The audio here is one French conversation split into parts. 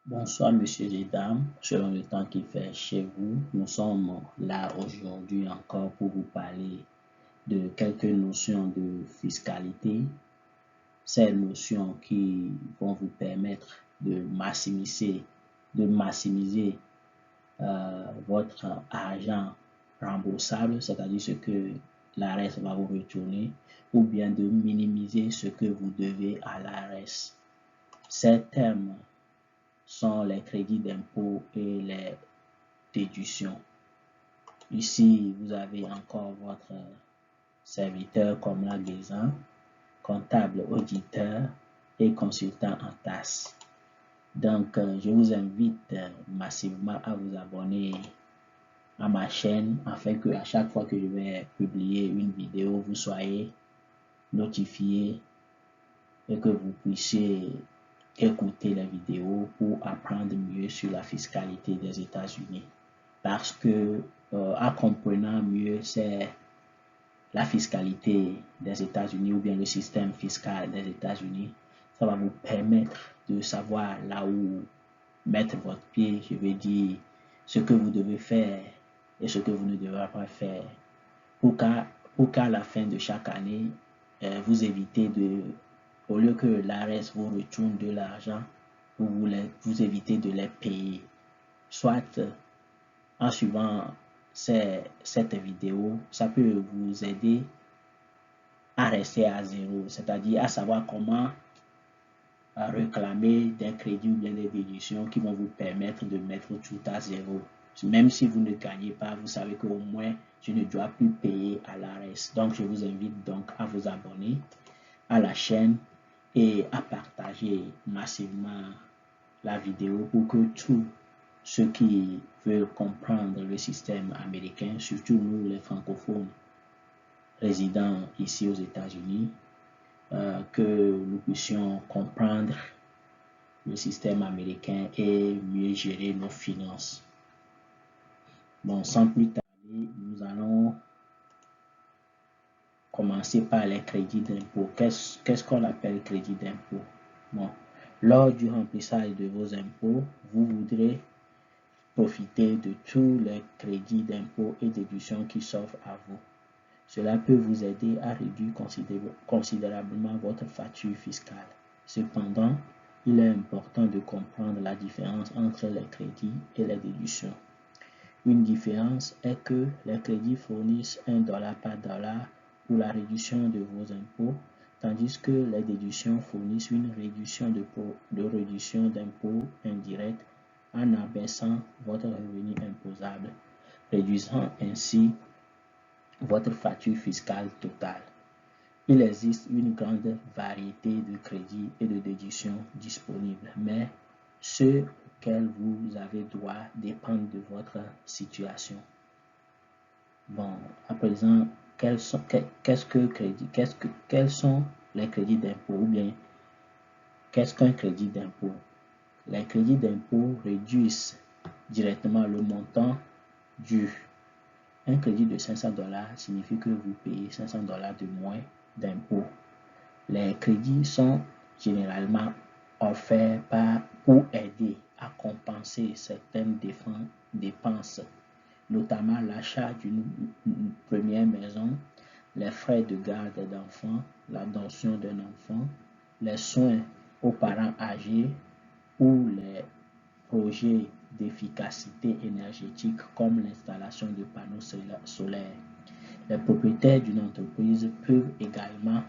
Bonsoir, messieurs et dames. Selon le temps qu'il fait chez vous, nous sommes là aujourd'hui encore pour vous parler de quelques notions de fiscalité. Ces notions qui vont vous permettre de maximiser votre argent remboursable, c'est-à-dire ce que l'ARS va vous retourner, ou bien de minimiser ce que vous devez à l'ARS. Ces termes sont les crédits d'impôt et les déductions. Ici, vous avez encore votre serviteur comme l'agrézant, comptable, auditeur et consultant en taxes. Donc, je vous invite massivement à vous abonner à ma chaîne afin que à chaque fois que je vais publier une vidéo, vous soyez notifié et que vous puissiez écouter les vidéos pour apprendre mieux sur la fiscalité des États-Unis. Parce que, en comprenant mieux, c'est la fiscalité des États-Unis ou bien le système fiscal des États-Unis, ça va vous permettre de savoir là où mettre votre pied, je veux dire, ce que vous devez faire et ce que vous ne devez pas faire. Pour qu'à la fin de chaque année, vous évitez au lieu que l'ARS vous retourne de l'argent, vous évitez de les payer. Soit en suivant cette vidéo, ça peut vous aider à rester à zéro, c'est-à-dire à savoir comment réclamer des crédits ou bien des déductions qui vont vous permettre de mettre tout à zéro. Même si vous ne gagnez pas, vous savez qu'au moins, je ne dois plus payer à l'ARS. Donc, je vous invite donc à vous abonner à la chaîne et à partager massivement la vidéo pour que tous ceux qui veulent comprendre le système américain, surtout nous les francophones résidant ici aux États-Unis, que nous puissions comprendre le système américain et mieux gérer nos finances. Bon, sans plus tarder, nous allons commencer par les crédits d'impôt. Qu'est-ce qu'on appelle crédit d'impôt? Bon, lors du remplissage de vos impôts, vous voudrez profiter de tous les crédits d'impôt et déductions qui s'offrent à vous. Cela peut vous aider à réduire considérablement votre facture fiscale. Cependant, il est important de comprendre la différence entre les crédits et les déductions. Une différence est que les crédits fournissent $1 par dollar pour la réduction de vos impôts, tandis que les déductions fournissent une réduction réduction d'impôts indirects en abaissant votre revenu imposable, réduisant ainsi votre facture fiscale totale. Il existe une grande variété de crédits et de déductions disponibles, mais ceux auxquels vous avez droit dépendent de votre situation. Bon, à présent, quels sont les crédits d'impôt ou bien qu'est-ce qu'un crédit d'impôt? Les crédits d'impôt réduisent directement le montant dû. Un crédit de $500 signifie que vous payez $500 de moins d'impôts. Les crédits sont généralement offerts pour aider à compenser certaines dépenses, notamment l'achat d'une première maison, les frais de garde d'enfants, l'adoption d'un enfant, les soins aux parents âgés ou les projets d'efficacité énergétique comme l'installation de panneaux solaires. Les propriétaires d'une entreprise peuvent également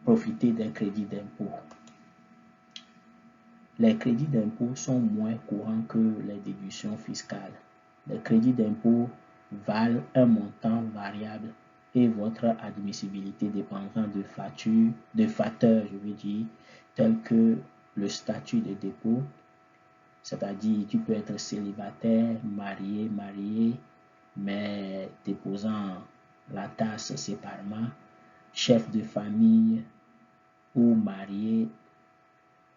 profiter d'un crédit d'impôt. Les crédits d'impôt sont moins courants que les déductions fiscales. Les crédits d'impôt valent un montant variable et votre admissibilité dépendra de facteurs, tels que le statut de dépôt, c'est-à-dire tu peux être célibataire, marié, mais déposant la taxe séparément, chef de famille ou marié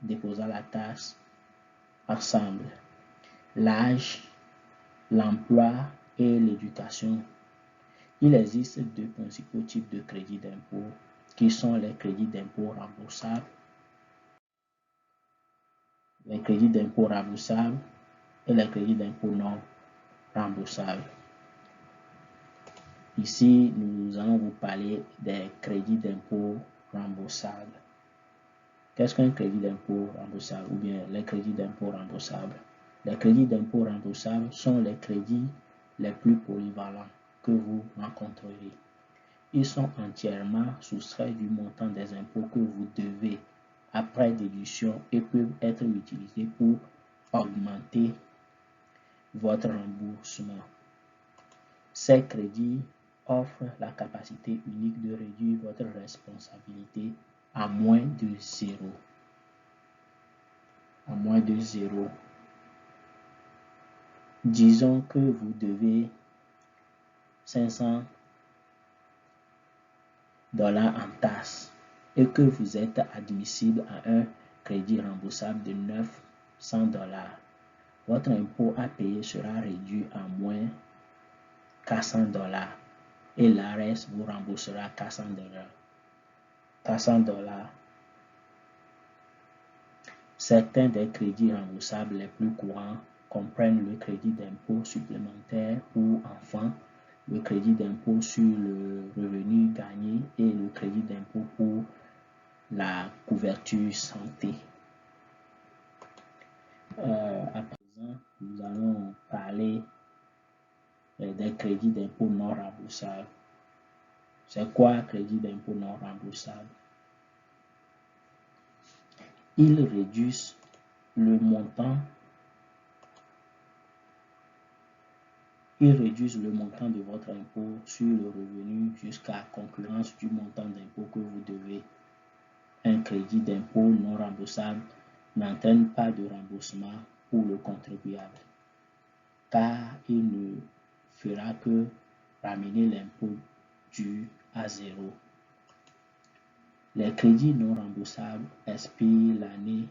déposant la taxe ensemble, l'âge, l'emploi et l'éducation. Il existe deux principaux types de crédits d'impôt qui sont les crédits d'impôt remboursables. les crédits d'impôt remboursables et les crédits d'impôt non remboursables. Ici, nous allons vous parler des crédits d'impôt remboursables. Qu'est-ce qu'un crédit d'impôt remboursable ou bien les crédits d'impôt remboursables? Les crédits d'impôt remboursables sont les crédits les plus polyvalents que vous rencontrerez. Ils sont entièrement soustraits du montant des impôts que vous devez après déduction et peuvent être utilisés pour augmenter votre remboursement. Ces crédits offrent la capacité unique de réduire votre responsabilité à moins de zéro. À moins de zéro. Disons que vous devez $500 en taxes et que vous êtes admissible à un crédit remboursable de $900. Votre impôt à payer sera réduit à moins $400 et l'ARS vous remboursera $400. Certains des crédits remboursables les plus courants comprennent le crédit d'impôt supplémentaire pour enfants, le crédit d'impôt sur le revenu gagné et le crédit d'impôt pour la couverture santé. À présent, nous allons parler des crédits d'impôt non remboursables. C'est quoi crédit d'impôt non remboursable? Ils réduisent le montant de votre impôt sur le revenu jusqu'à concurrence du montant d'impôt que vous devez. Un crédit d'impôt non remboursable n'entraîne pas de remboursement pour le contribuable, car il ne fera que ramener l'impôt dû à zéro. Les crédits non remboursables expirent l'année,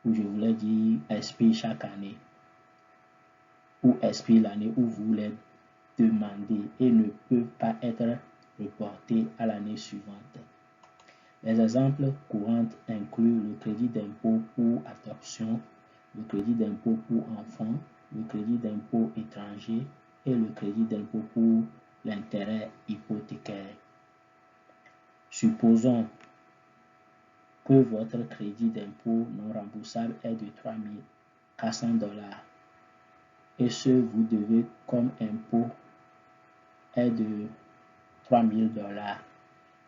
ou je voulais dire expirent chaque année, ou expirent l'année où vous les demandez et ne peuvent pas être reportés à l'année suivante. Les exemples courants incluent le crédit d'impôt pour adoption, le crédit d'impôt pour enfants, le crédit d'impôt étranger et le crédit d'impôt pour l'intérêt hypothécaire. Supposons que votre crédit d'impôt non remboursable est de $3 400 et ce vous devez comme impôt est de $3 000.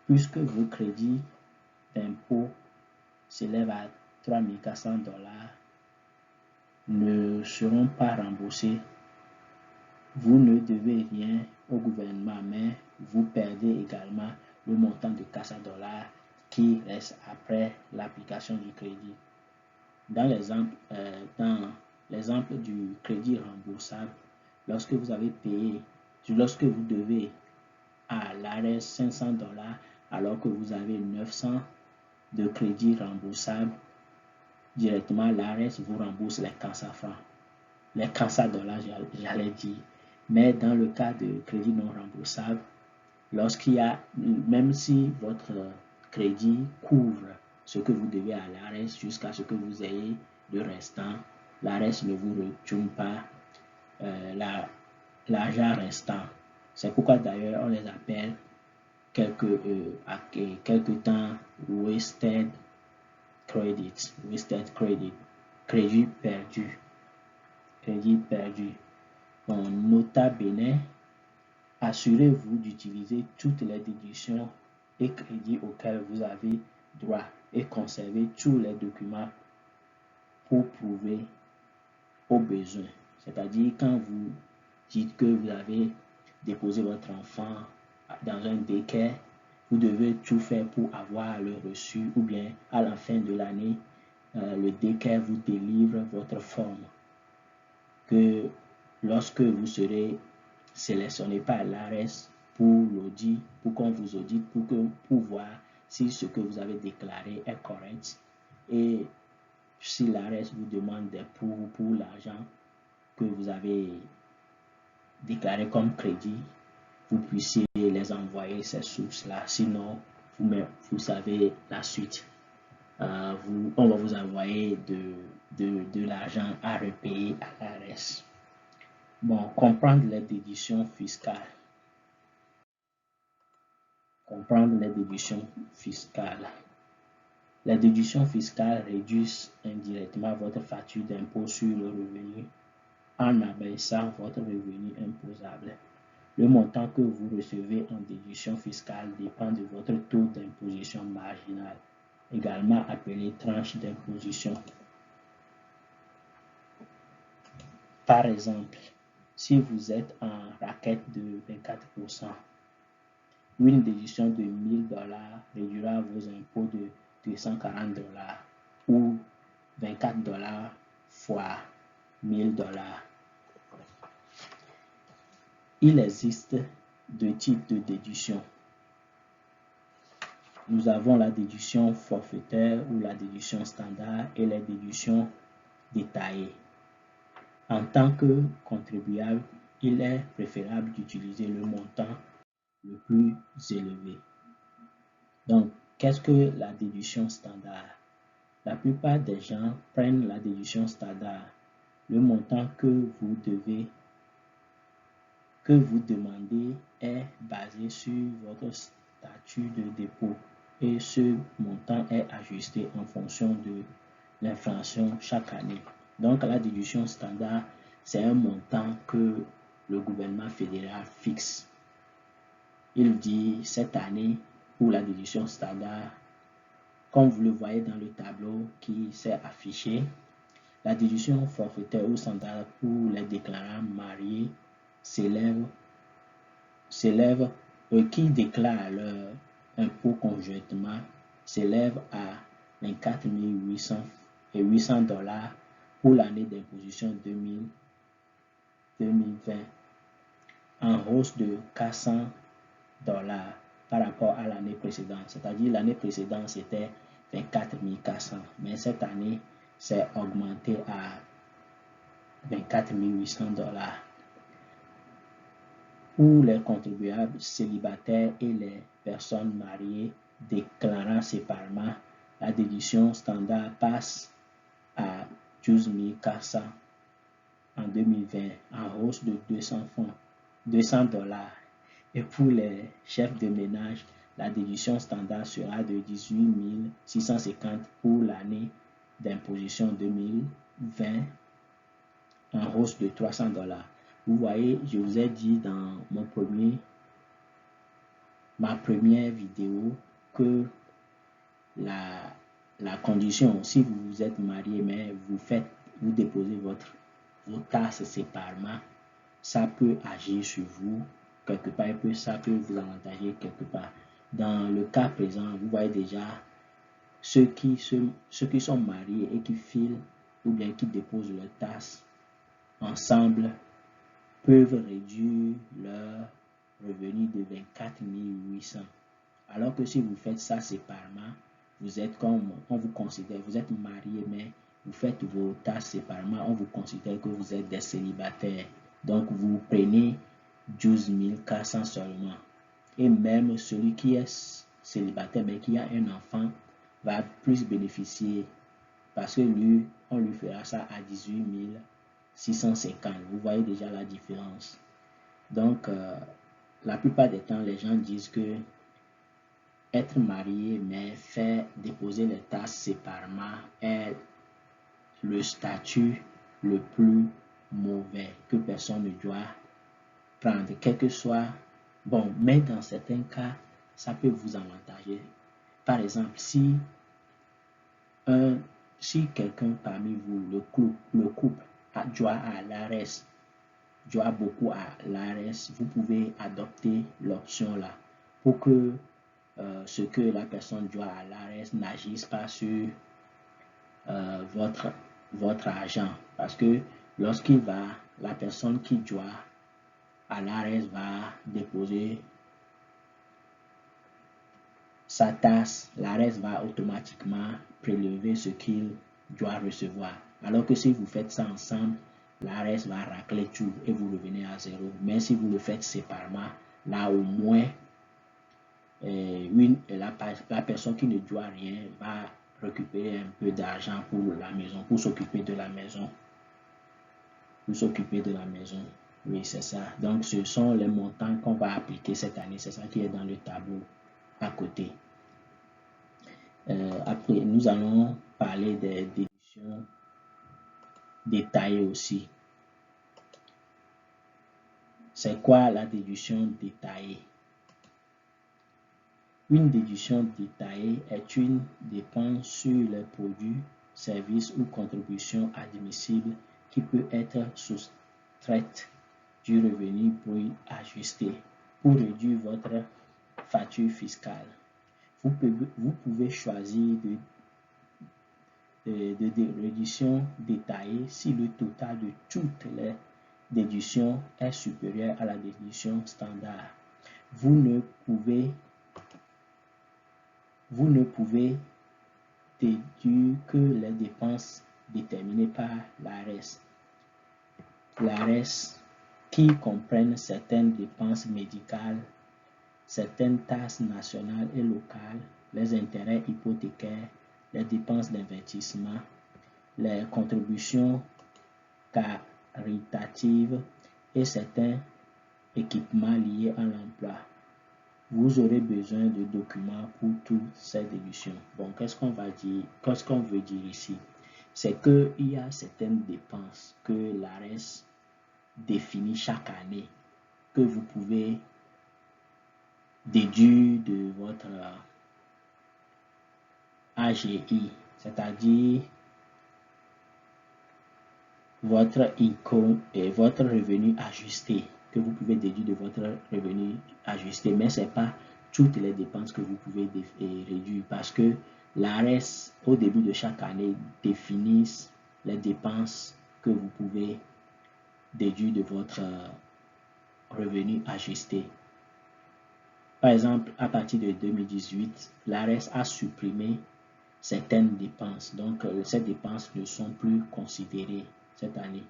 Puisque vos crédits d'impôt s'élèvent à $3 400 ne seront pas remboursés. Vous ne devez rien au gouvernement, mais vous perdez également le montant de $400 qui reste après l'application du crédit. Dans l'exemple du crédit remboursable, lorsque vous devez à l'ARS $500 alors que vous avez 900 de crédit remboursable, directement l'ARS vous rembourse les 400 francs. Les $400, j'allais dire. Mais dans le cas de crédit non remboursable, même si votre crédit couvre ce que vous devez à l'ARS jusqu'à ce que vous ayez le restant, l'ARS ne vous retourne pas l'argent restant. C'est pourquoi d'ailleurs on les appelle quelque temps wasted credit, crédit perdu. Bon, nota bene, assurez-vous d'utiliser toutes les déductions et crédits auxquels vous avez droit et conservez tous les documents pour prouver aux besoins. C'est-à-dire quand vous dites que vous avez déposé votre enfant dans un daycare, vous devez tout faire pour avoir le reçu ou bien à la fin de l'année, le daycare vous délivre votre forme que lorsque vous serez sélectionné par l'ARS pour l'audit, pour qu'on vous audite, pour voir si ce que vous avez déclaré est correct et si l'ARS vous demande des preuves pour l'argent que vous avez déclaré comme crédit, vous puissiez les envoyer ces sources-là. Sinon, vous savez la suite. on va vous envoyer de l'argent à repayer à l'ARS. Bon, comprendre les déductions fiscales. Comprendre les déductions fiscales. Les déductions fiscales réduisent indirectement votre facture d'impôt sur le revenu en abaissant votre revenu imposable. Le montant que vous recevez en déduction fiscale dépend de votre taux d'imposition marginal, également appelé tranche d'imposition. Par exemple, si vous êtes en raquette de 24%, une déduction de $1000 réduira vos impôts de $240 ou $24 fois $1000. Il existe deux types de déductions. Nous avons la déduction forfaitaire ou la déduction standard et les déductions détaillées. En tant que contribuable, il est préférable d'utiliser le montant le plus élevé. Donc, qu'est-ce que la déduction standard? La plupart des gens prennent la déduction standard. Le montant que vous demandez est basé sur votre statut de dépôt et ce montant est ajusté en fonction de l'inflation chaque année. Donc, la déduction standard, c'est un montant que le gouvernement fédéral fixe. Il dit cette année, pour la déduction standard, comme vous le voyez dans le tableau qui s'est affiché, la déduction forfaitaire ou standard pour les déclarants mariés qui déclarent leur impôt conjointement s'élève à 24 800 $ pour l'année d'imposition 2020, en hausse de 400 $ par rapport à l'année précédente. C'est-à-dire l'année précédente, c'était 24 400, mais cette année, c'est augmenté à 24 800 $. Pour les contribuables célibataires et les personnes mariées déclarant séparément, la déduction standard passe à 12 400 en 2020, en hausse de 200 $. Et pour les chefs de ménage, la déduction standard sera de 18 650 pour l'année d'imposition 2020, en hausse de 300 $. Vous voyez, je vous ai dit dans ma première vidéo que la condition, si vous êtes marié, mais vous déposez vos taxes séparément, ça peut agir sur vous quelque part, ça peut vous avantager quelque part. Dans le cas présent, vous voyez déjà ceux qui sont mariés et qui filent ou bien qui déposent leurs taxes ensemble peuvent réduire leur revenu de 24 800. Alors que si vous faites ça séparément, vous êtes comme, on vous considère, vous êtes marié, mais vous faites vos taxes séparément, on vous considère que vous êtes des célibataires. Donc, vous prenez 12 400 seulement. Et même celui qui est célibataire, mais qui a un enfant, va plus bénéficier parce que lui, on lui fera ça à 18 650. Vous voyez déjà la différence. Donc, la plupart des temps, les gens disent que être marié, mais faire déposer les taxes séparément est le statut le plus mauvais que personne ne doit prendre, quel que soit. Bon, mais dans certains cas, ça peut vous avantager. Par exemple, si quelqu'un parmi vous, le couple, doit à l'ARS, doit beaucoup à l'ARS, vous pouvez adopter l'option là pour que ce que la personne doit à l'ARS n'agisse pas sur votre argent. Parce que la personne qui doit à l'ARS va déposer sa taxe, l'ARS va automatiquement prélever ce qu'il doit recevoir. Alors que si vous faites ça ensemble, l'ARS va racler tout et vous revenez à zéro. Mais si vous le faites séparément, là au moins, la personne qui ne doit rien va récupérer un peu d'argent pour la maison, pour s'occuper de la maison. Pour s'occuper de la maison. Oui, c'est ça. Donc, ce sont les montants qu'on va appliquer cette année. C'est ça qui est dans le tableau à côté. Après, nous allons parler des déductions détaillées aussi. C'est quoi la déduction détaillée? Une déduction détaillée est une dépense sur les produits, services ou contributions admissibles qui peut être soustraite du revenu brut ajusté pour réduire votre facture fiscale. Vous pouvez choisir de déduction détaillée si le total de toutes les déductions est supérieur à la déduction standard. Vous ne pouvez déduire que les dépenses déterminées par l'ARES. L'ARES qui comprennent certaines dépenses médicales, certaines taxes nationales et locales, les intérêts hypothécaires, les dépenses d'investissement, les contributions caritatives et certains équipements liés à l'emploi. Vous aurez besoin de documents pour toutes ces déductions. Bon, qu'est-ce qu'on veut dire ici? C'est qu'il y a certaines dépenses que l'ARES définit chaque année que vous pouvez déduire de votre AGI, c'est-à-dire votre income et votre revenu ajusté, que vous pouvez déduire de votre revenu ajusté, mais ce n'est pas toutes les dépenses que vous pouvez réduire parce que l'ARES, au début de chaque année, définit les dépenses que vous pouvez déduire de votre revenu ajusté. Par exemple, à partir de 2018, l'ARES a supprimé certaines dépenses. Donc, ces dépenses ne sont plus considérées cette année.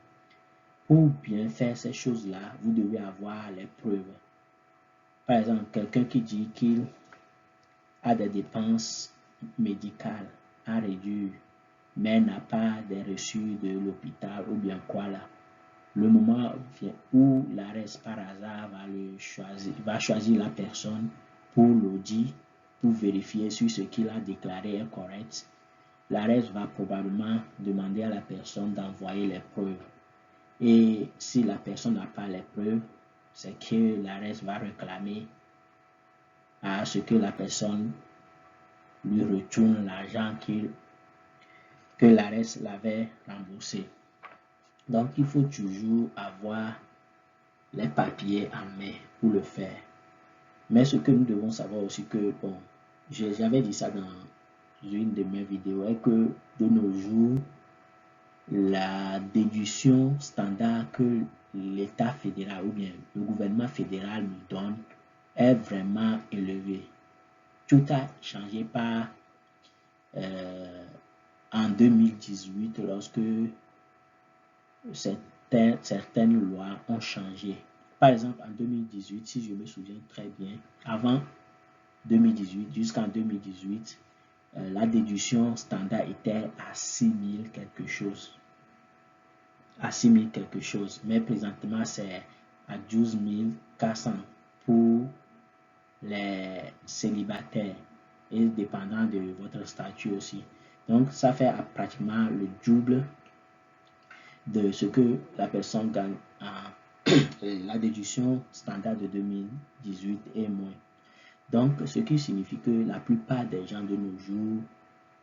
Pour bien faire ces choses-là, vous devez avoir les preuves. Par exemple, quelqu'un qui dit qu'il a des dépenses médicales à réduire, mais n'a pas des reçus de l'hôpital ou bien quoi là. Le moment vient où l'ARES par hasard va choisir la personne pour l'audit, pour vérifier si ce qu'il a déclaré est correct. L'ARES va probablement demander à la personne d'envoyer les preuves. Et si la personne n'a pas les preuves, c'est que l'ARES va réclamer à ce que la personne lui retourne l'argent que l'ARES l'avait remboursé. Donc, il faut toujours avoir les papiers en main pour le faire. Mais ce que nous devons savoir aussi que, bon, j'avais dit ça dans une de mes vidéos, est que de nos jours, la déduction standard que l'État fédéral ou bien le gouvernement fédéral nous donne est vraiment élevée. Tout a changé par en 2018 lorsque certaines lois ont changé. Par exemple, en 2018, si je me souviens très bien, avant 2018, jusqu'en 2018, la déduction standard était à 6 000 quelque chose. À 6 000 quelque chose. Mais présentement, c'est à 12 400 pour les célibataires et dépendant de votre statut aussi. Donc, ça fait pratiquement le double de ce que la personne gagne en la déduction standard de 2018 et moins. Donc, ce qui signifie que la plupart des gens de nos jours,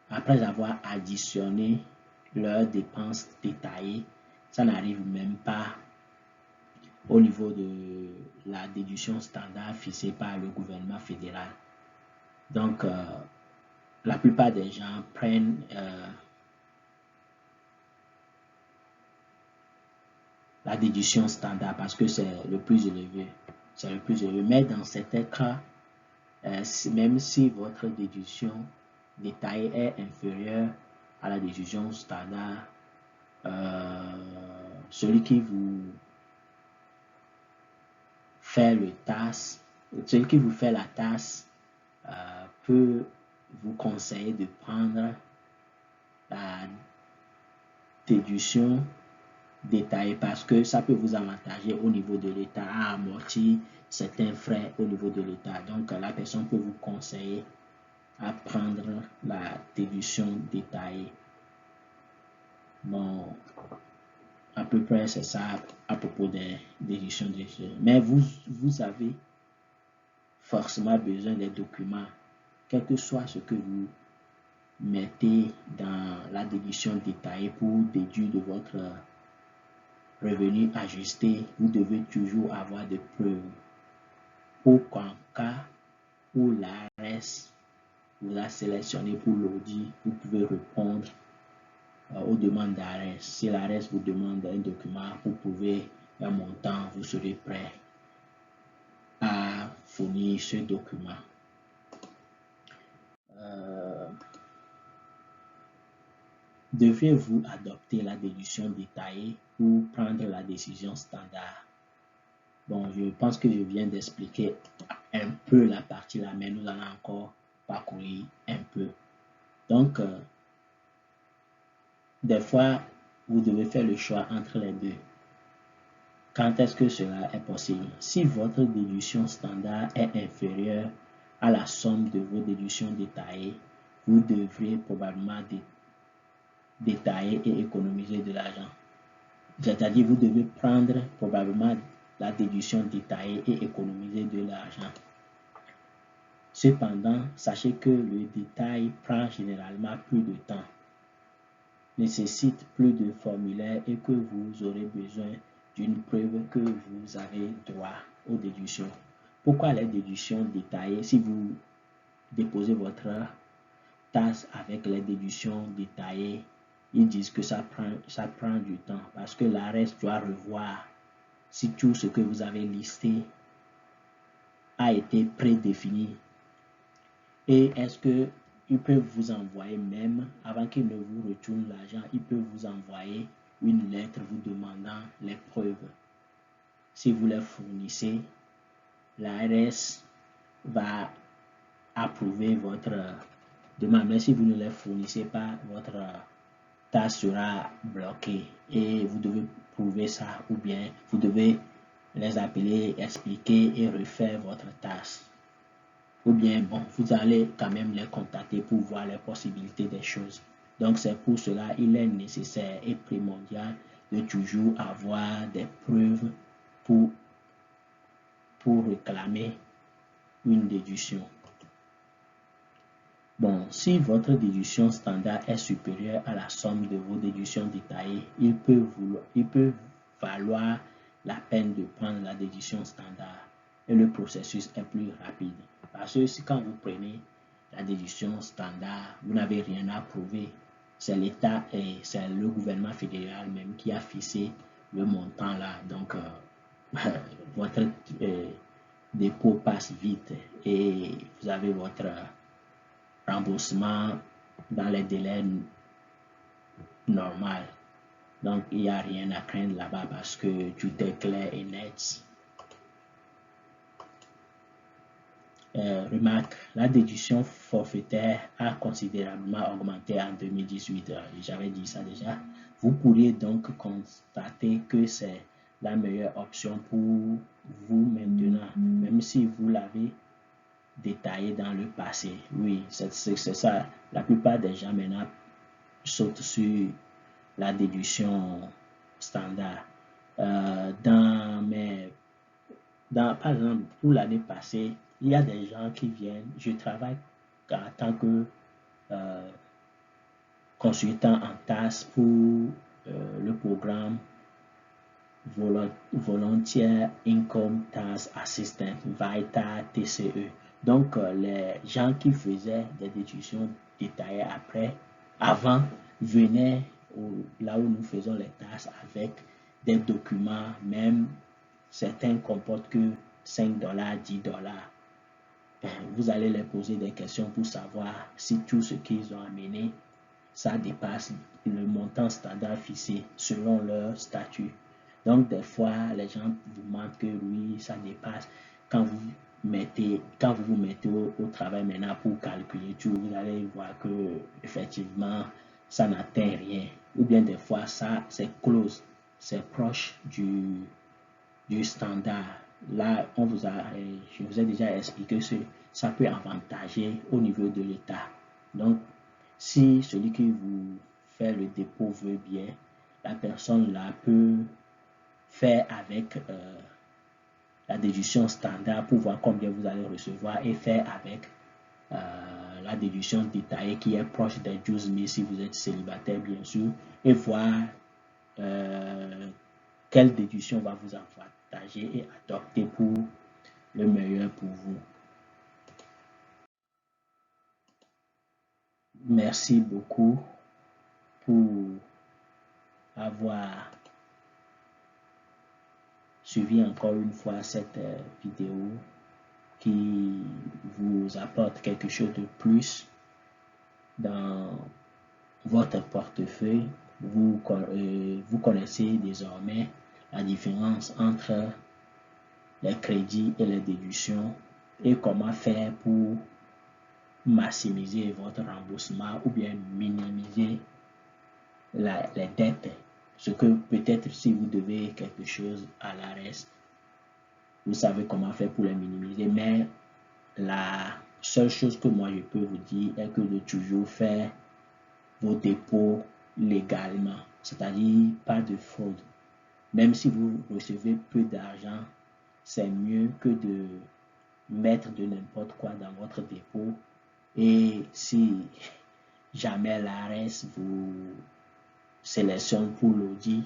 après avoir additionné leurs dépenses détaillées, ça n'arrive même pas au niveau de la déduction standard fixée par le gouvernement fédéral. Donc, la plupart des gens prennent la déduction standard parce que c'est le plus élevé. C'est le plus élevé. Mais dans certains cas, même si votre déduction détaillée est inférieure à la déduction standard, celui qui vous fait la taxe peut vous conseiller de prendre déduction détaillée parce que ça peut vous avantager au niveau de l'État à amortir certains frais au niveau de l'État. Donc, la personne peut vous conseiller à prendre la déduction détaillée. Bon, à peu près, c'est ça à propos des déductions détaillées. Mais vous avez forcément besoin des documents, quel que soit ce que vous mettez dans la déduction détaillée pour déduire de votre revenu ajusté, vous devez toujours avoir des preuves pour qu'en cas où l'ARS vous a sélectionné pour l'audit, vous pouvez répondre aux demandes d'ARS. Si l'ARS vous demande un document pour prouver un montant, vous serez prêt à fournir ce document. Devez-vous adopter la déduction détaillée ou prendre la décision standard? Bon, je pense que je viens d'expliquer un peu la partie là, mais nous allons encore parcourir un peu. Donc, des fois, vous devez faire le choix entre les deux. Quand est-ce que cela est possible? Si votre déduction standard est inférieure à la somme de vos déductions détaillées, vous devrez probablement détailler et économiser de l'argent. C'est-à-dire, vous devez prendre probablement la déduction détaillée et économiser de l'argent. Cependant, sachez que le détail prend généralement plus de temps, nécessite plus de formulaires et que vous aurez besoin d'une preuve que vous avez droit aux déductions. Pourquoi les déductions détaillées? Si vous déposez votre taxe avec les déductions détaillées, ils disent que ça prend du temps parce que l'ARS doit revoir si tout ce que vous avez listé a été prédéfini. Et est-ce que ils peuvent vous envoyer, même avant qu'ils ne vous retournent l'argent, ils peuvent vous envoyer une lettre vous demandant les preuves. Si vous les fournissez, l'ARS va approuver votre demande. Mais si vous ne les fournissez pas, votre taxe sera bloquée et vous devez prouver ça, ou bien vous devez les appeler, expliquer et refaire votre taxe. Ou bien, bon, vous allez quand même les contacter pour voir les possibilités des choses. Donc, c'est pour cela il est nécessaire et primordial de toujours avoir des preuves pour réclamer une déduction. Bon, si votre déduction standard est supérieure à la somme de vos déductions détaillées, il peut valoir la peine de prendre la déduction standard et le processus est plus rapide. Parce que quand vous prenez la déduction standard, vous n'avez rien à prouver. C'est l'État et c'est le gouvernement fédéral même qui a fixé le montant là. Donc, votre dépôt passe vite et vous avez votre remboursement dans les délais normaux. Donc, il n'y a rien à craindre là-bas parce que tout est clair et net. Remarque, la déduction forfaitaire a considérablement augmenté en 2018. J'avais dit ça déjà. Vous pourriez donc constater que c'est la meilleure option pour vous maintenant, même si vous l'avez détaillé dans le passé. Oui, c'est ça. La plupart des gens maintenant sautent sur la déduction standard. Par exemple, pour l'année passée, il y a des gens qui viennent. Je travaille en tant que consultant en TAS pour le programme Volunteer Income Tax Assistant, VITA TCE. Donc, les gens qui faisaient des déductions détaillées avant, venaient là où nous faisons les tâches avec des documents, même certains comportent que $5, $10. Vous allez les poser des questions pour savoir si tout ce qu'ils ont amené, ça dépasse le montant standard fixé selon leur statut. Donc, des fois, les gens vous mentent que oui, ça dépasse. Quand vous vous mettez au travail maintenant pour calculer tout, vous allez voir que effectivement, ça n'atteint rien. ou bien des fois ça c'est close, c'est proche du standard. Là, je vous ai déjà expliqué ça peut avantager au niveau de l'État. Donc, si celui qui vous fait le dépôt veut bien, la personne là peut faire avec la déduction standard pour voir combien vous allez recevoir et faire avec la déduction détaillée qui est proche des 12 000 si vous êtes célibataire, bien sûr, et voir quelle déduction va vous avantager et adopter pour le meilleur pour vous. Merci beaucoup pour avoir suivi encore une fois cette vidéo qui vous apporte quelque chose de plus dans votre portefeuille. Vous connaissez désormais la différence entre les crédits et les déductions et comment faire pour maximiser votre remboursement ou bien minimiser les dettes. Ce que peut-être si vous devez quelque chose à l'ARES, vous savez comment faire pour les minimiser, mais la seule chose que moi je peux vous dire est que de toujours faire vos dépôts légalement, c'est-à-dire pas de fraude. Même si vous recevez peu d'argent, c'est mieux que de mettre de n'importe quoi dans votre dépôt. Et si jamais l'ARES vous sélectionne pour l'audit,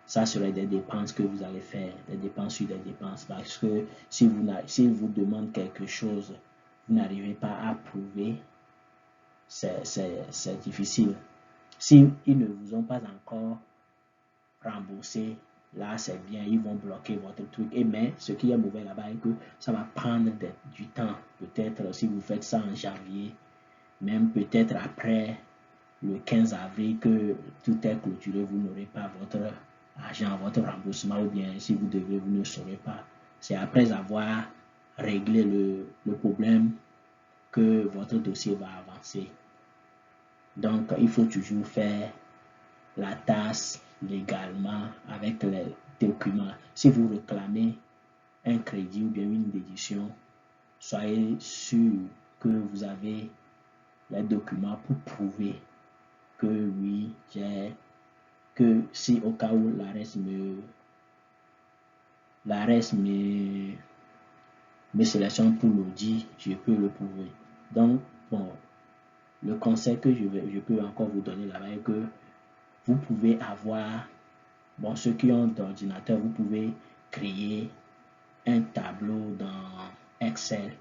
ça serait des dépenses que vous allez faire, des dépenses sur des dépenses. Parce que s'il vous demande quelque chose, vous n'arrivez pas à prouver, c'est difficile. S'ils ne vous ont pas encore remboursé, là c'est bien, ils vont bloquer votre truc. Mais ce qui est mauvais là-bas est que ça va prendre du temps. Peut-être si vous faites ça en janvier, même peut-être après le 15 avril que tout est clôturé, vous n'aurez pas votre argent, votre remboursement, ou bien si vous devez, vous ne saurez pas. C'est après avoir réglé le problème que votre dossier va avancer. Donc, il faut toujours faire la tasse légalement avec les documents. Si vous réclamez un crédit ou bien une déduction, soyez sûr que vous avez les documents pour prouver que oui, que si au cas où l'ARES me sélectionne pour l'audit, je peux le prouver. Donc, bon, le conseil que je peux encore vous donner là-bas est que vous pouvez avoir, bon, ceux qui ont d'ordinateur, vous pouvez créer un tableau dans Excel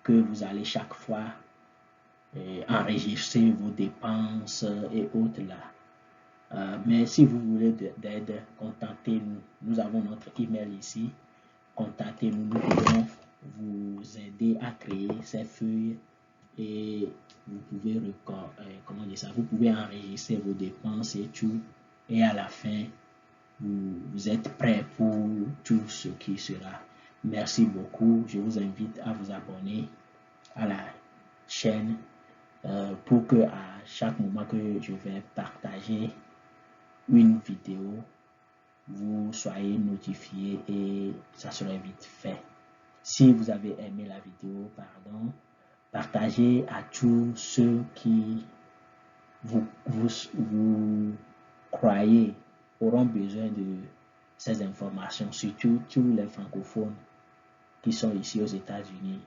que vous allez chaque fois enregistrer vos dépenses et autres là. Mais si vous voulez d'aide, contactez-nous. Nous avons notre email ici. Contactez-nous. Nous pouvons vous aider à créer ces feuilles et vous pouvez comment dire ça, vous pouvez enregistrer vos dépenses et tout. Et à la fin, vous êtes prêt pour tout ce qui sera. Merci beaucoup. Je vous invite à vous abonner à la chaîne pour que à chaque moment que je vais partager une vidéo, vous soyez notifié et ça sera vite fait. Si vous avez aimé la vidéo, pardon, partagez à tous ceux qui vous croyez auront besoin de ces informations, surtout tous les francophones qui sont ici aux États-Unis.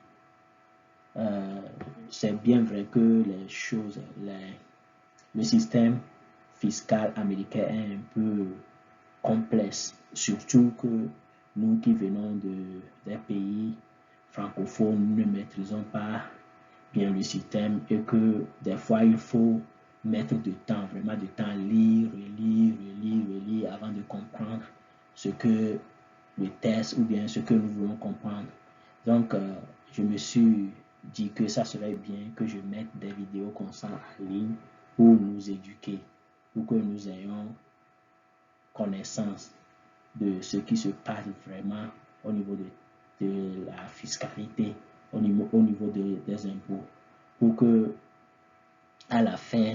C'est bien vrai que les choses, le système fiscal américain est un peu complexe, surtout que nous qui venons des pays francophones ne maîtrisons pas bien le système et que des fois il faut mettre du temps, vraiment du temps, lire, relire avant de comprendre ce que le test ou bien ce que nous voulons comprendre. Donc, je me suis dit que ça serait bien que je mette des vidéos comme ça en ligne pour nous éduquer, pour que nous ayons connaissance de ce qui se passe vraiment au niveau de la fiscalité, au niveau des impôts, pour que à la fin,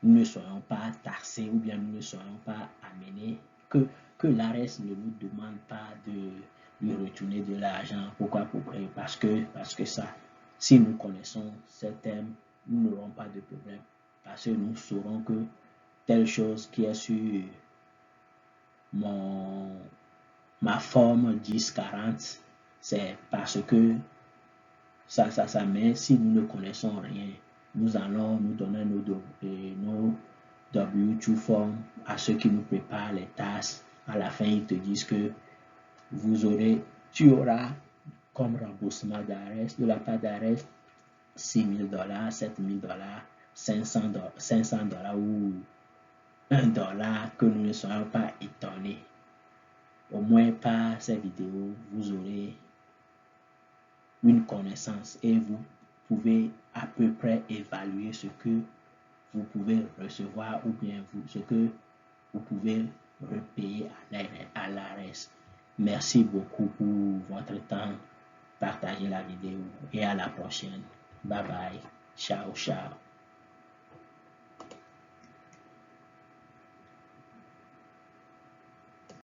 nous ne soyons pas taxés ou bien nous ne soyons pas amenés, que l'ARES ne nous demande pas de lui retourner de l'argent. Pourquoi? Parce que ça, si nous connaissons ces thèmes, nous n'aurons pas de problème. Parce que nous saurons que telle chose qui est sur ma forme 1040, c'est parce que ça, mais si nous ne connaissons rien, nous allons nous donner nos W2 formes à ceux qui nous préparent les tasks. À la fin, ils te disent que tu auras comme remboursement d'ARES, de la part d'ARES, $6,000, $7,000, $500 ou $1 que nous ne soyons pas étonnés. Au moins par ces vidéos, vous aurez une connaissance et vous pouvez à peu près évaluer ce que vous pouvez recevoir ou bien ce que vous pouvez repayer à l'ARES. Merci beaucoup pour votre temps. Partagez la vidéo et à la prochaine. Bye bye. Ciao, ciao.